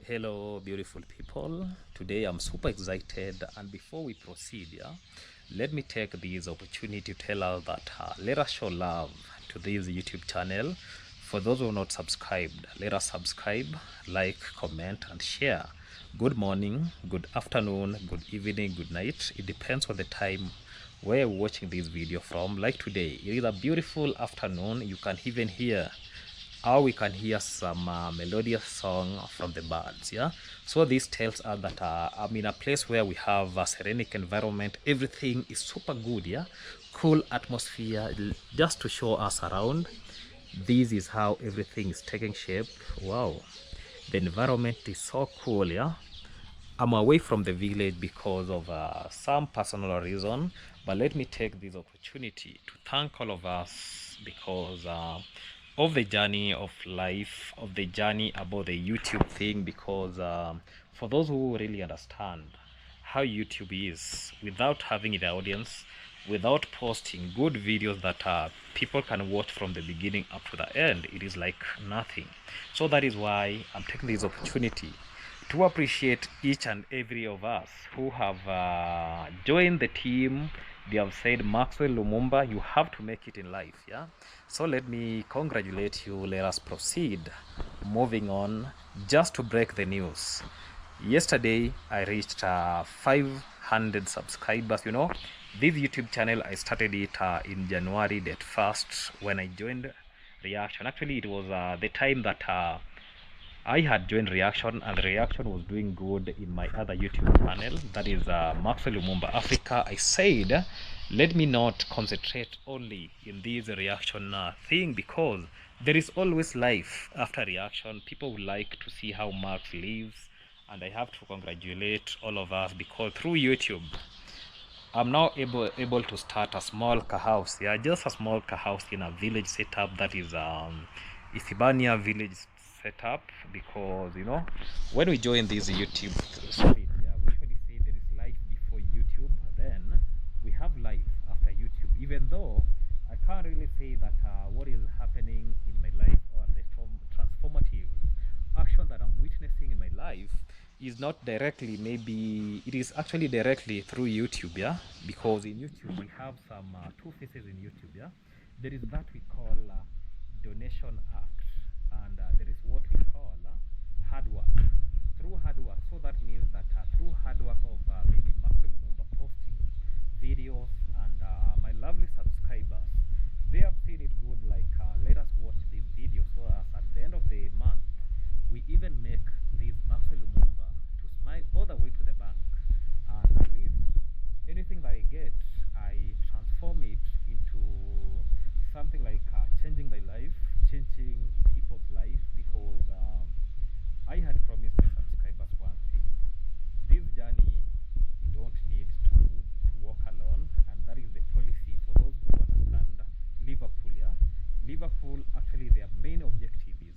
Hello beautiful people, today I'm super excited, and before we proceed, let me take this opportunity to tell us that let us show love to this YouTube channel. For those who are not subscribed, let us subscribe, like, comment and share. Good morning, good afternoon, good evening, good night. It depends on the time where you're watching this video from. Like today, it is a beautiful afternoon. You can even hear, or we can hear some melodious song from the birds. So this tells us that I'm in a place where we have a serenic environment. Everything is super good. Cool atmosphere, just to show us around. This is how everything is taking shape. Wow, the environment is so cool. I'm away from the village because of some personal reason, but let me take this opportunity to thank all of us because of the journey of life, of the journey about the YouTube thing. Because for those who really understand how YouTube is, without having the audience, without posting good videos that people can watch from the beginning up to the end, it is like nothing. So that is why I'm taking this opportunity to appreciate each and every of us who have joined the team. They have said, Maxwell Lumumba, you have to make it in life. So let me congratulate you. Let us proceed. Moving on, just to break the news. Yesterday I reached 500 subscribers. This YouTube channel, I started it in January date 1st when I joined Reaction. Actually, it was the time that I had joined Reaction, and Reaction was doing good in my other YouTube channel, that is Maxwell Lumumba Africa. I said, let me not concentrate only in this Reaction thing, because there is always life after Reaction. People would like to see how Max lives, and I have to congratulate all of us because through YouTube, I'm now able to start a small car house. Just a small car house in a village setup, that is Isibania village setup. Because when we join this YouTube street, we usually say there is life before YouTube, then we have life after YouTube. Even though I can't really say that what is happening in my life, or the transformative action that I'm witnessing in my life, is not directly, maybe it is actually directly through YouTube. Because in YouTube we have some two faces in YouTube. There is that we call donation act, and there is what we call hard work. Through hard work, so that means that through hard work of maybe Maxwell Lumumba posting videos, and my lovely subscribers, they have seen it good, like let us watch this video. So as at the end of the month, we even make this Maxwell Lumumba to smile all the way to the bank. And at least anything that I get, I transform it into something like changing my life, changing people's life. Because I had promised my subscribers one thing: this journey, you don't need to walk alone. And that is the policy for those who understand Liverpool. Liverpool, actually their main objective is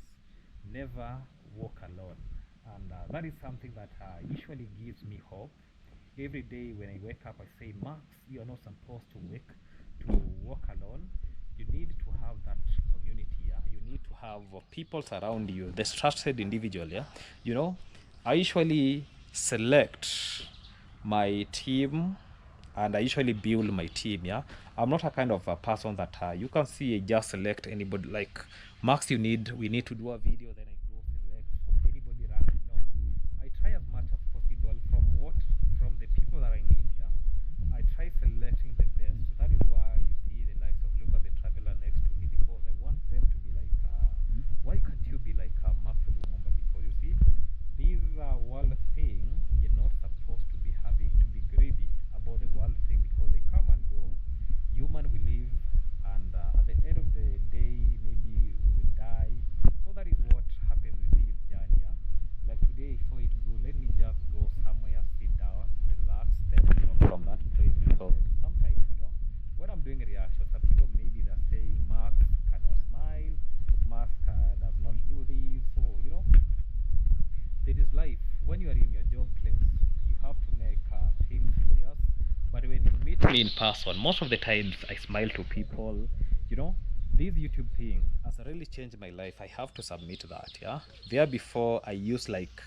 never walk alone. And that is something that usually gives me hope. Every day when I wake up, I say, Max, you are not supposed to walk alone. You need to have that community. You need to have people around you, this trusted individual. I usually select my team, and I usually build my team. I'm not a kind of a person that you can see just select anybody, like, Max, we need to do a video, then I go select anybody random. No, I try as much as possible from the people that I need. I try selecting the best. That is why you see the likes of Lucas the Traveler next to me, because I want them to be like, why can't you be like Maxwell Lumumba? Because you see, this world thing, you're not supposed to be greedy about the world thing, because they come and go. Human will live, and at the end of the day, maybe we will die. So that is what happens with this journey. Like today, I saw it go, let me just go somewhere, sit down, relax, then talk from that place. Because sometimes, when I'm doing a reaction, some people maybe they're saying, Mark cannot smile, Mark does not do this. So there is life. When you are in your job place, you have to make things serious. But when you meet me in person, most of the times I smile to people. this YouTube thing has really changed my life. I have to submit that. Yeah, there before I used like,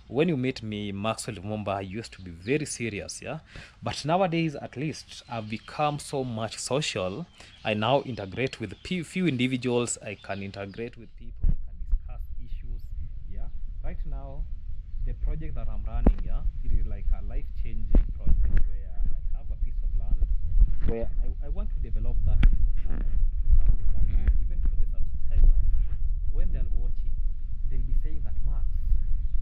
when you meet me, Maxwell Lumumba, I used to be very serious. Yeah, but nowadays at least I've become so much social. I now integrate with few individuals. I can integrate with people. We can discuss issues. Yeah, right now the project that I'm running, yeah, it is like a life-changing project where I have a piece of land where I want to develop that piece of land to something that even for the subscribers, when they're watching, they'll be saying that, Max,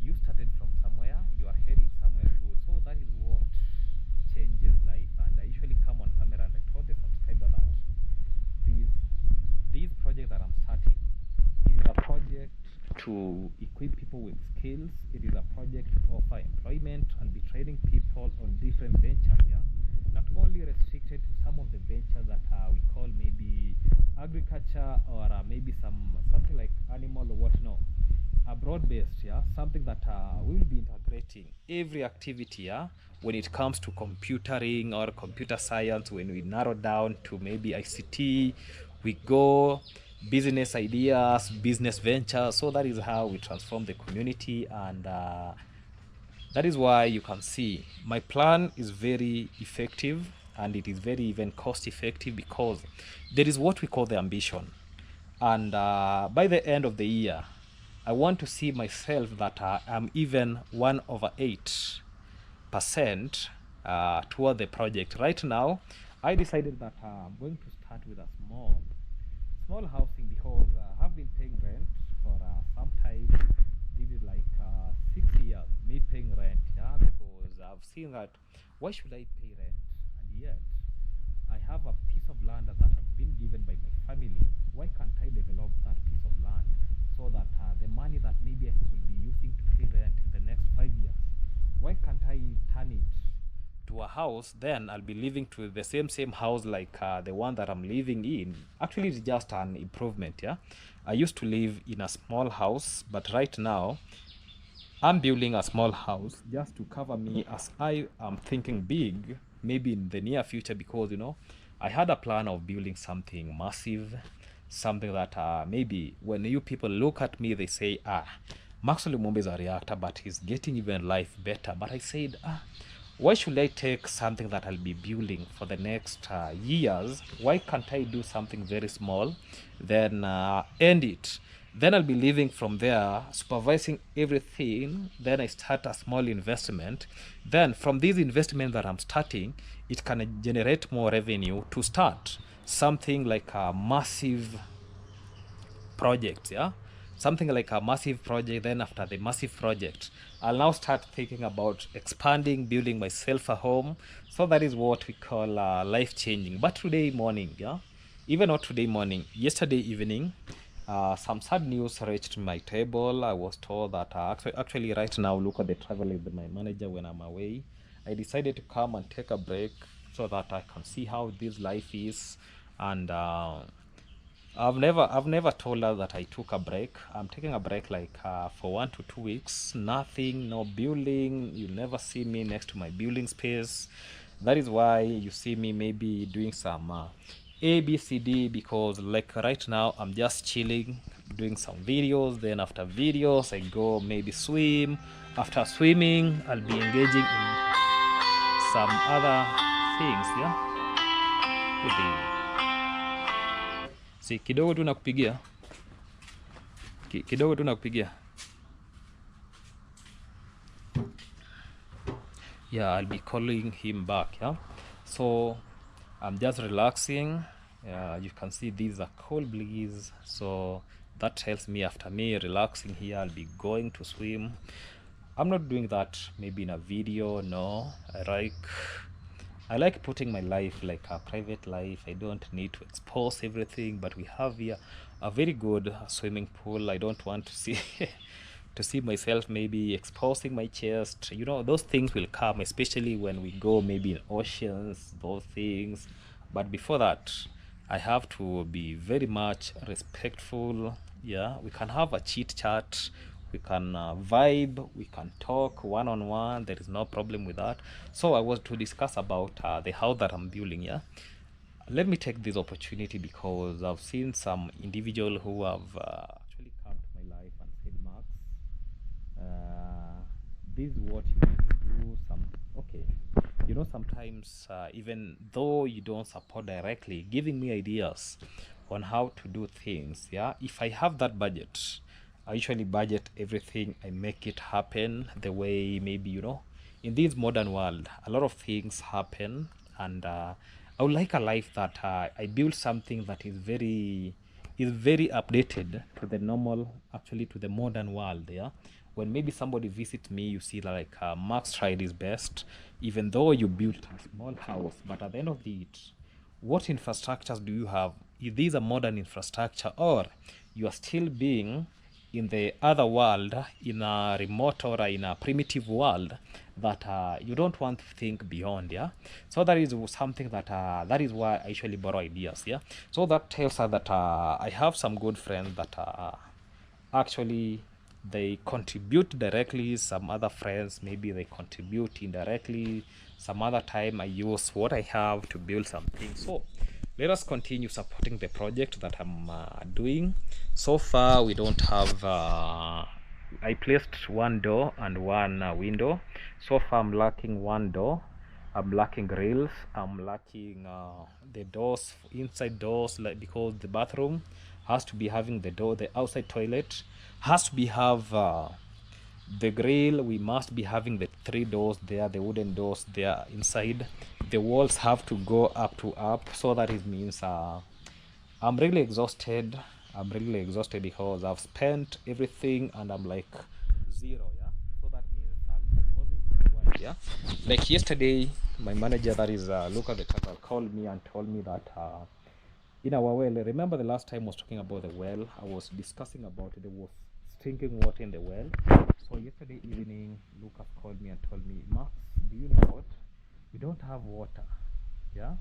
you started from somewhere, you are heading somewhere good. So that is what changes life. And I usually come on camera and I told the subscriber that these these projects that I'm starting, it is a project to equip people with skills. It is a project to offer employment and be training people on different ventures. Yeah, not only restricted to some of the ventures that we call maybe agriculture or maybe something like animal or what. No, a broad based, yeah, something that we will be integrating every activity, yeah, when it comes to computering or computer science. When we narrow down to maybe ICT, we go business ideas, business ventures. So that is how we transform the community. And that is why you can see my plan is very effective, and it is very even cost effective, because there is what we call the ambition. And by the end of the year, I want to see myself that I'm even 1/8% toward the project. Right now, I decided that I'm going to start with a small housing, because I've been paying rent for some time. This is like 6 years, me paying rent, yeah, because I've seen that why should I pay rent? And yet, I have a piece of land that have been given by my family. Why can't I develop that piece of land so that the money that maybe I could be using to pay rent in the next 5 years, why can't I turn it to a house? Then I'll be living to the same house like the one that I'm living in. Actually, it's just an improvement. Yeah, I used to live in a small house, but right now I'm building a small house just to cover me as I am thinking big, maybe in the near future, because I had a plan of building something massive, something that maybe when you people look at me, they say, Maxwell Lumumba is a reactor, but he's getting even life better. But I said, why should I take something that I'll be building for the next years? Why can't I do something very small, then end it? Then I'll be living from there, supervising everything. Then I start a small investment. Then from this investment that I'm starting, it can generate more revenue to start something like a massive project. Yeah, something like a massive project. Then after the massive project, I'll now start thinking about expanding, building myself a home. So that is what we call life changing. But today morning, yeah, even not today morning, yesterday evening, some sad news reached my table. I was told that actually right now, look at the travel with my manager when I'm away. I decided to come and take a break so that I can see how this life is. And I've never told her that I took a break. I'm taking a break like for 1 to 2 weeks. Nothing, no building. You'll never see me next to my building space. That is why you see me maybe doing some ABCD, because like right now I'm just chilling, doing some videos. Then after videos, I go maybe swim. After swimming, I'll be engaging in some other things. Yeah, si kidogo tu nakupigia kidogo tu nakupigia. Yeah, I'll be calling him back. Yeah, so I'm just relaxing. You can see these are cold breeze, so that tells me after me relaxing here, I'll be going to swim. I'm not doing that maybe in a video. No, I like putting my life like a private life. I don't need to expose everything, but we have here a very good swimming pool. I don't want to see to see myself maybe exposing my chest. Those things will come, especially when we go maybe in oceans, those things. But before that, I have to be very much respectful. Yeah, we can have a chit chat, we can vibe, we can talk one-on-one. There is no problem with that. So I was to discuss about the house that I'm building. Yeah, let me take this opportunity because I've seen some individual who have actually come to my life and said, Max, this is what you need to do. Okay, sometimes even though you don't support directly, giving me ideas on how to do things. Yeah, if I have that budget, I usually budget everything. I make it happen the way, maybe, in this modern world, a lot of things happen, and I would like a life that I build something that is very updated to the normal, actually to the modern world. Yeah, when maybe somebody visits me, you see like Max tried his best, even though you built a small house, but at the end of it, what infrastructures do you have? Is these a modern infrastructure, or you are still being in the other world, in a remote or in a primitive world that you don't want to think beyond? Yeah, so that is something that is why I usually borrow ideas. Yeah, so that tells us that I have some good friends that actually they contribute directly, some other friends maybe they contribute indirectly, some other time I use what I have to build something. So let us continue supporting the project that I'm doing. So far we don't have I placed one door and one window. So far I'm lacking one door, I'm lacking grills, I'm lacking the doors, inside doors, like, because the bathroom has to be having the door, the outside toilet has to be have the grill. We must be having the three doors there, the wooden doors there inside. The walls have to go up to up. So that it means I'm really exhausted. I'm really exhausted because I've spent everything and I'm like zero. Yeah, so that means I'm pausing for a while. Yeah, like yesterday my manager, that is Luca the Tackle, called me and told me that in our well, remember the last time I was talking about the well, I was discussing about there was stinking water in the well. So yesterday evening Lucas called me and told me, Max, do you know what, we don't have water? Yeah,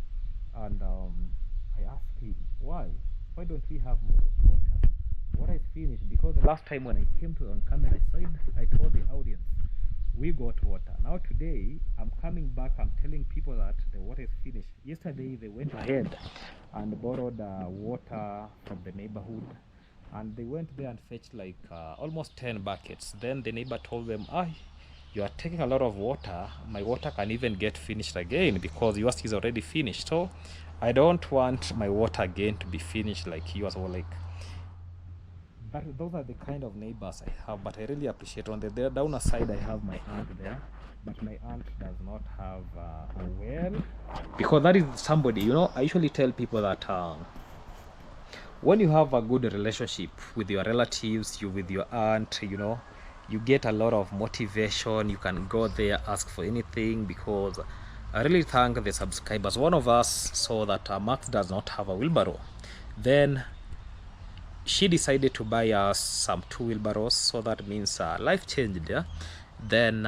and I asked him, why don't we have more water? Water is finished, because the last time when I came to on camera I told the audience we got water. Now today I'm coming back, I'm telling people that the water is finished. Yesterday they went ahead and borrowed water from the neighborhood, and they went there and fetched like almost 10 buckets. Then the neighbor told them, you are taking a lot of water, my water can even get finished again because yours is already finished. So I don't want my water again to be finished like yours, or like that. Those are the kind of neighbors I have, but I really appreciate. On the downer side, I have my aunt there, but my aunt does not have a well, because that is somebody, I usually tell people that when you have a good relationship with your relatives, with your aunt, you get a lot of motivation. You can go there, ask for anything, because I really thank the subscribers. One of us saw that Max does not have a wheelbarrow. Then she decided to buy us some 2 wheelbarrows. So that means life changed. Yeah, then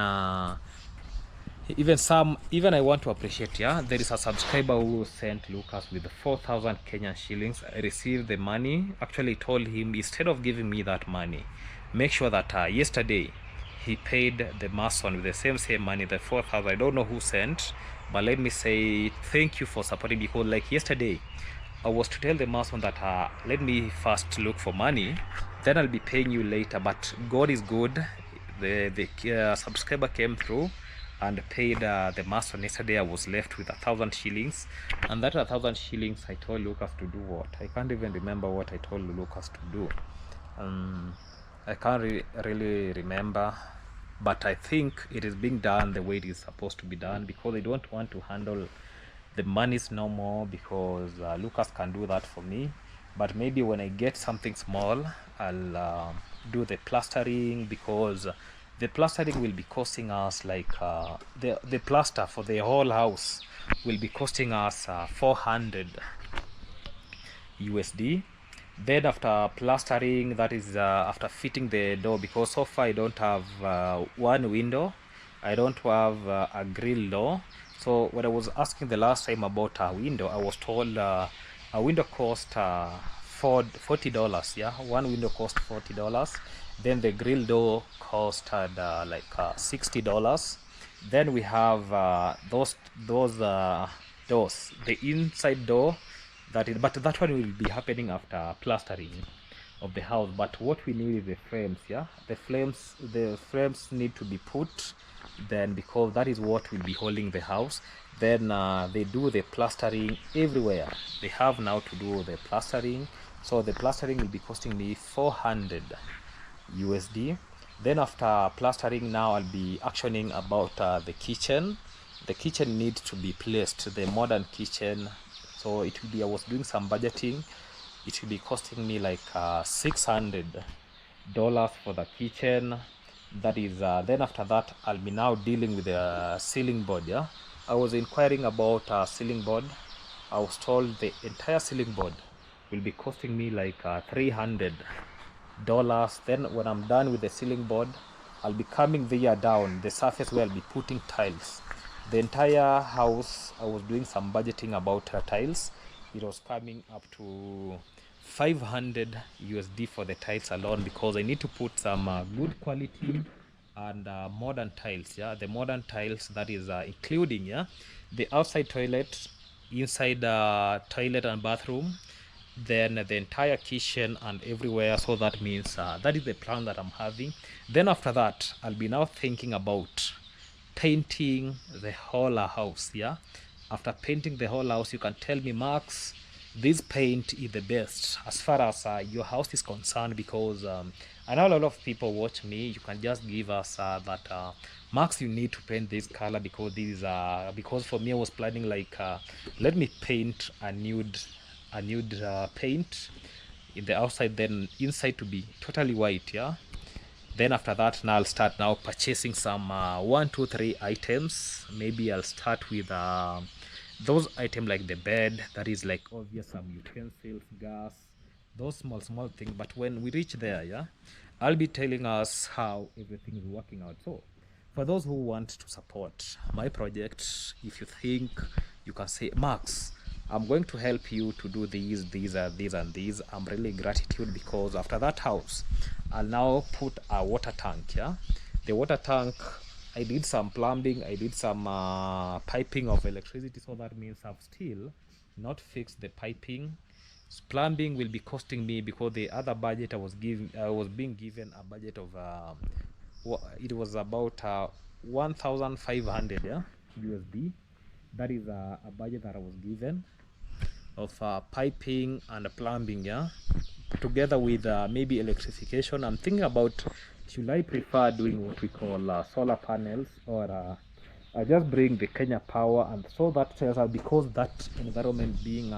even I want to appreciate. Yeah, there is a subscriber who sent Lucas with 4,000 Kenyan shillings. I received the money. Actually told him, instead of giving me that money, make sure that yesterday he paid the mason with the same money, the 4,000. I don't know who sent, but let me say thank you for supporting, because like yesterday I was to tell the mason that let me first look for money, then I'll be paying you later. But God is good. The subscriber came through and paid the mason. Yesterday I was left with 1,000 shillings, and that 1,000 shillings I told Lucas to do what? I can't even remember what I told Lucas to do. I can't really remember, but I think it is being done the way it is supposed to be done, because I don't want to handle the monies no more, because Lucas can do that for me. But maybe when I get something small, I'll do the plastering, because the plastering will be costing us like the plaster for the whole house will be costing us 400 USD. Then after plastering, that is after fitting the door, because so far I don't have one window, I don't have a grill door. So when I was asking the last time about a window, I was told a window cost $40. Yeah, one window cost $40. Then the grill door costed like $60. Then we have those doors. The inside door but that one will be happening after plastering of the house. But what we need is the frames. Yeah, the frames need to be put, then, because that is what will be holding the house. Then they do the plastering everywhere. They have now to do the plastering, so the plastering will be costing me 400 USD. Then after plastering, now I'll be actioning about the kitchen. The kitchen needs to be placed, the modern kitchen. So it will be, I was doing some budgeting. It will be costing me like $600 for the kitchen. That is then after that I'll be now dealing with the ceiling board. Yeah, I was inquiring about ceiling board. I was told the entire ceiling board will be costing me like $300. Then when I'm done with the ceiling board, I'll be coming there down the surface where I'll be putting tiles. The entire house, I was doing some budgeting about tiles. It was coming up to 500 USD for the tiles alone, because I need to put some good quality and modern tiles. Yeah, the modern tiles, that is including, yeah, the outside toilet, inside toilet and bathroom, then the entire kitchen and everywhere. So that means that is the plan that I'm having. Then after that, I'll be now thinking about painting the whole house. Yeah, after painting the whole house, you can tell me, Max, this paint is the best as far as your house is concerned, because I know a lot of people watch me. You can just give us that Max, you need to paint this color, because this is because for me I was planning like let me paint a nude paint in the outside, then inside to be totally white. Yeah, then after that, now I'll start now purchasing some 1 2 3 items. Maybe I'll start with those items like the bed, that is like obvious, some utensils, gas, those small things. But when we reach there, yeah, I'll be telling us how everything is working out. So for those who want to support my project, if you think you can say, Max, I'm going to help you to do these and these, I'm really gratitude, because after that house, I'll now put a water tank. Yeah, the water tank, I did some plumbing, I did some piping of electricity. So that means I've still not fixed the piping. Plumbing will be costing me, because the other budget I was being given a budget of it was about 1,500, yeah, USD. That is a budget that I was given of piping and plumbing. Yeah, together with maybe electrification. I'm thinking about, should I prefer doing what we call solar panels, or I just bring the Kenya Power, and so that tells us, because that environment being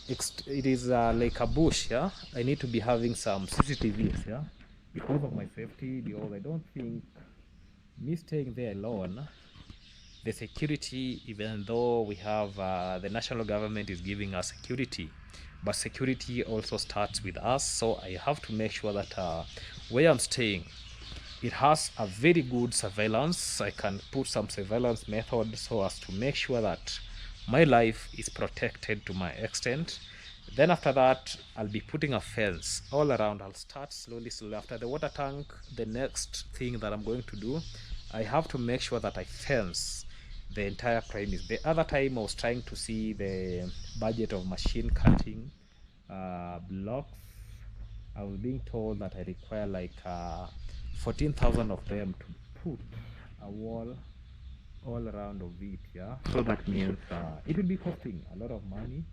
it is like a bush. Yeah, I need to be having some CCTVs. Yeah, because of my safety, because I don't think me staying there alone, the security, even though we have the national government is giving us security, but security also starts with us. So I have to make sure that where I'm staying, it has a very good surveillance. I can put some surveillance method, so as to make sure that my life is protected to my extent. Then after that, I'll be putting a fence all around. I'll start slowly after the water tank. The next thing that I'm going to do, I have to make sure that I fence the entire premise. The other time I was trying to see the budget of machine cutting blocks. I was being told that I require like 14,000 of them to put a wall all around of it. Yeah, so that means it will be costing a lot of money.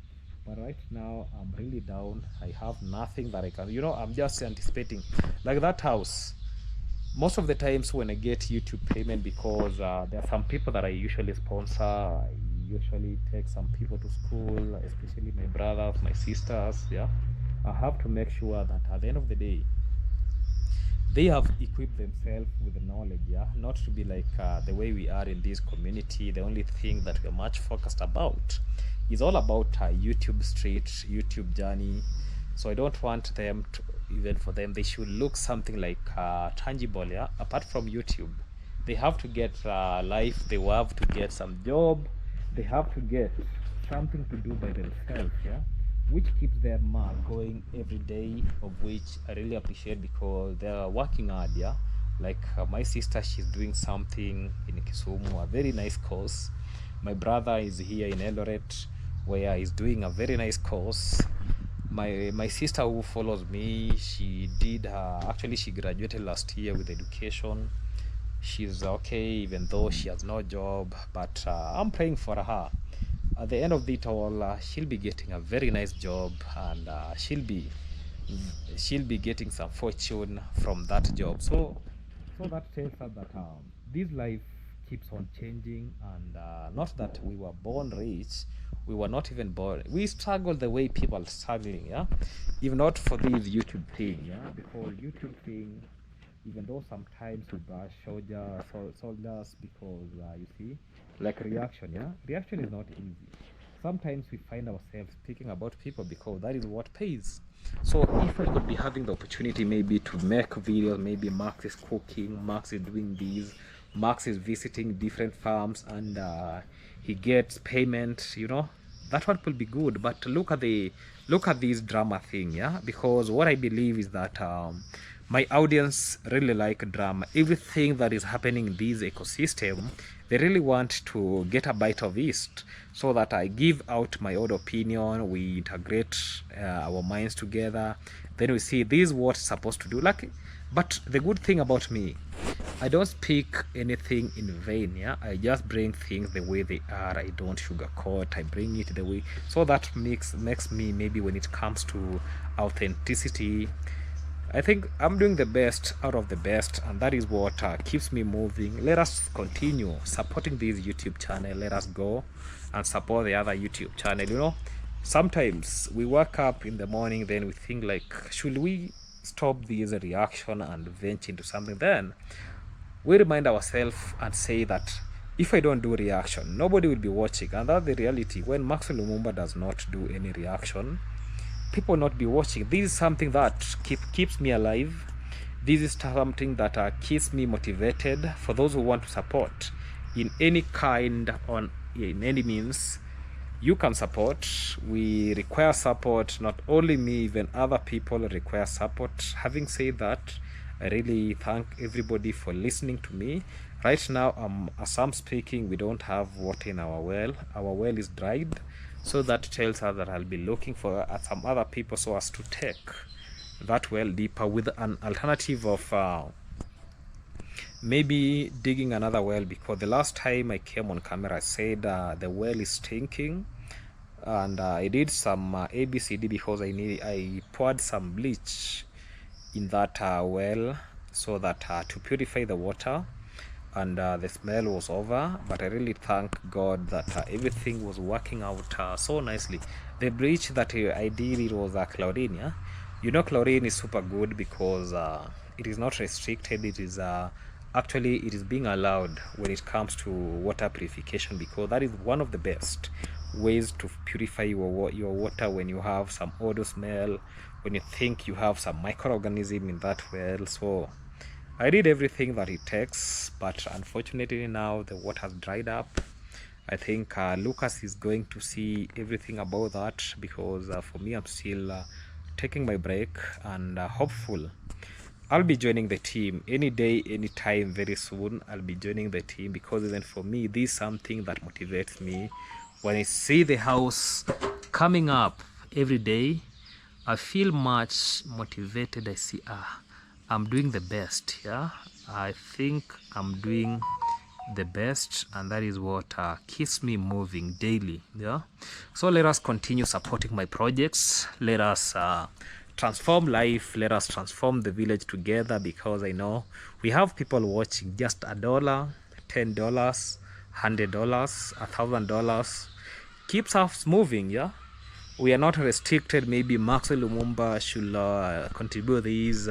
But right now I'm really down. I have nothing that I can, I'm just anticipating, like that house. Most of the times when I get YouTube payment, because there are some people that I usually sponsor, I usually take some people to school, especially my brothers, my sisters. Yeah, I have to make sure that at the end of the day, they have equipped themselves with the knowledge. Yeah, not to be like the way we are in this community. The only thing that we're much focused about is all about YouTube street, YouTube journey. So I don't want them to, even for them, they should look something like tangible. Yeah, apart from YouTube, they have to get life, they have to get some job, they have to get something to do by themselves. Yeah, which keeps their mark going every day, of which I really appreciate, because they are working hard. Yeah, like my sister, she's doing something in Kisumu, a very nice course. My brother is here in Eldoret. where he's doing a very nice course. My sister who follows me, she did her, actually she graduated last year with education. She's okay even though she has no job, but I'm praying for her. At the end of it all, she'll be getting a very nice job, and she'll be getting some fortune from that job. So that tells us that this life keeps on changing, and not that we were born rich. We were not even born, we struggle the way people are struggling, yeah. If not for this YouTube thing, yeah, because YouTube thing, even though sometimes we bash soldiers because you see, like reaction, yeah, reaction is not easy. Sometimes we find ourselves speaking about people because that is what pays. So if I could be having the opportunity maybe to make videos, maybe Max is cooking, Max is doing these, Max is visiting different farms, and he gets payment, you know, that one could be good. But look at this drama thing, yeah, because what I believe is that my audience really like drama. Everything that is happening in this ecosystem, they really want to get a bite of it, so that I give out my own opinion, we integrate our minds together, then we see this is what's supposed to do. Like, but the good thing about me, I don't speak anything in vain, yeah. I just bring things the way they are. I don't sugarcoat. I bring it the way, so that makes me, maybe when it comes to authenticity, I think I'm doing the best out of the best, and that is what keeps me moving. Let us continue supporting this YouTube channel. Let us go and support the other YouTube channel. You know, sometimes we wake up in the morning, then we think like, should we stop this reaction and venture into something? Then we remind ourselves and say that if I don't do reaction, nobody will be watching, and that's the reality. When Maxwell Lumumba does not do any reaction, people not be watching. This is something that keeps me alive. This is something that keeps me motivated. For those who want to support in any kind, on in any means, you can support. We require support. Not only me, even other people require support. Having said that, I really thank everybody for listening to me. Right now, as I'm speaking, we don't have water in our well. Our well is dried. So that tells us that I'll be looking for some other people so as to take that well deeper, with an alternative of maybe digging another well, because the last time I came on camera I said the well is stinking, and I did some ABCD because I poured some bleach in that well, so that to purify the water, and the smell was over. But I really thank God that everything was working out so nicely. The bleach that I did, it was chlorine, yeah. You know, chlorine is super good because it is not restricted. It is actually, it is being allowed when it comes to water purification, because that is one of the best ways to purify your water. When you have some odor smell, when you think you have some microorganism in that well. So I did everything that it takes, but unfortunately now the water has dried up. I think Lucas is going to see everything about that, because for me, I'm still taking my break, and hopeful I'll be joining the team any day, anytime, very soon. I'll be joining the team, because even for me, this is something that motivates me. When I see the house coming up every day, I feel much motivated. I see, I'm doing the best, yeah. I think I'm doing the best, and that is what keeps me moving daily, yeah. So let us continue supporting my projects. Let us transform life. Let us transform the village together, because I know we have people watching. Just $1, $10, $100, $1,000 keeps us moving, yeah. We are not restricted. Maybe Maxwell Lumumba should contribute these.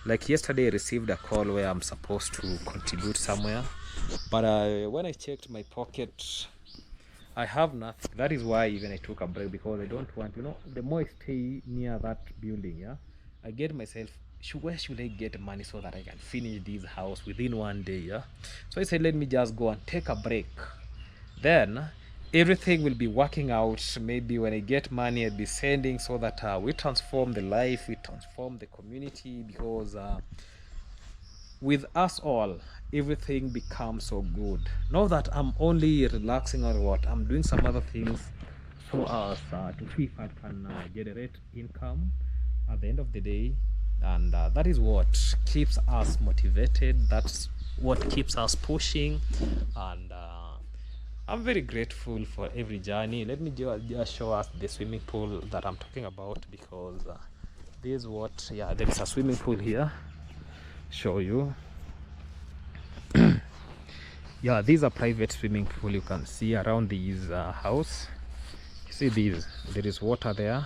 Like yesterday, I received a call where I'm supposed to contribute somewhere, but when I checked my pocket, I have nothing. That is why even I took a break, because I don't want, you know, the more I stay near that building, yeah, I get myself, where should I get money so that I can finish this house within one day, yeah. So I said, let me just go and take a break. Then everything will be working out. Maybe when I get money, I'll be sending, so that we transform the life, we transform the community, because with us all, everything becomes so good. Not that I'm only relaxing or what, I'm doing some other things so as to see if I can generate income at the end of the day. And that is what keeps us motivated, that's what keeps us pushing. And I'm very grateful for every journey. Let me just show us the swimming pool that I'm talking about, because this is what, yeah, there is a swimming pool here. Show you. Yeah, these are private swimming pool. You can see around these house. You see these, there is water there.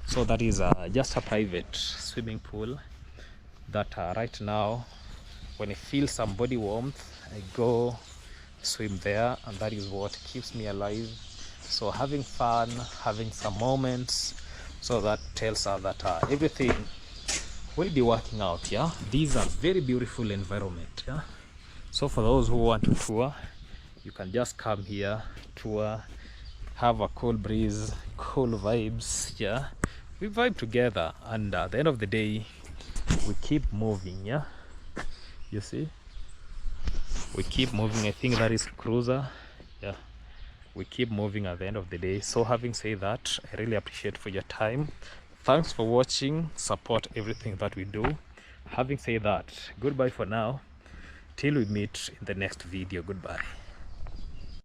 So that is just a private swimming pool that right now when I feel some body warmth, I go swim there, and that is what keeps me alive. So having fun, having some moments, so that tells us that everything will be working out. Yeah, these are very beautiful environment. Yeah, so for those who want to tour, you can just come here, tour, have a cool breeze, cool vibes. Yeah, we vibe together, and at the end of the day we keep moving. Yeah, you see, we keep moving. I think that is cruiser. Yeah, we keep moving at the end of the day. So having said that, I really appreciate for your time. Thanks for watching. Support everything that we do. Having said that, goodbye for now, till we meet in the next video. Goodbye.